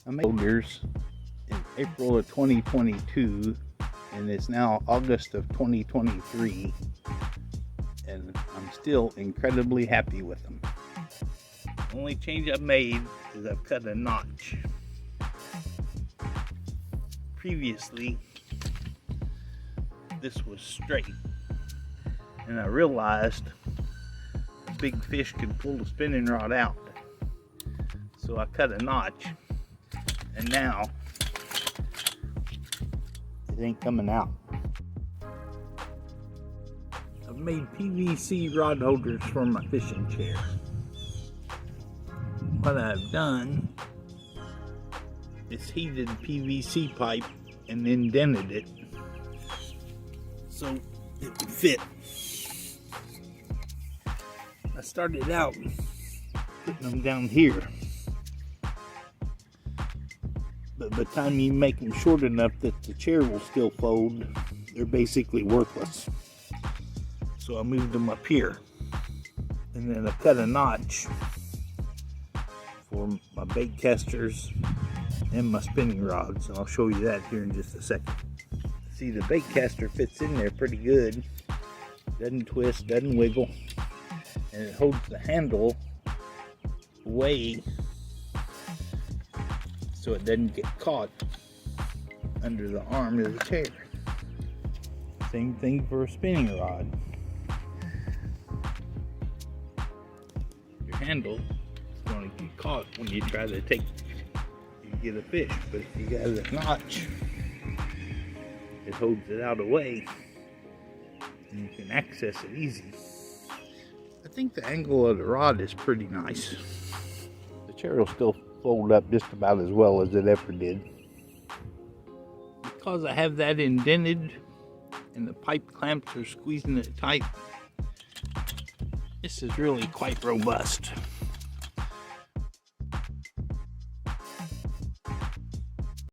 I made folders in April of 2022 and it's now August of 2023 and I'm still incredibly happy with them. The only change I've made is I've cut a notch. Previously, this was straight and I realized a big fish could pull the spinning rod out. So I cut a notch and now it ain't coming out. I've made PVC rod holders for my fishing chair. What I've done is heated PVC pipe and indented it so it would fit. I started out putting them down here, but by the time you make them short enough that the chair will still fold, they're basically worthless. So I moved them up here, and then I cut a notch for my bait casters and my spinning rods, and I'll show you that here in just a second. See, the bait caster fits in there pretty good, doesn't twist, doesn't wiggle, and it holds the handle away so it doesn't get caught under the arm of the chair. Same thing for a spinning rod. Your handle is going to get caught when you try to get a fish, but if you got a notch, it holds it out away and you can access it easy. I think the angle of the rod is pretty nice. The chair will still fold up just about as well as it ever did. Because I have that indented and the pipe clamps are squeezing it tight, this is really quite robust.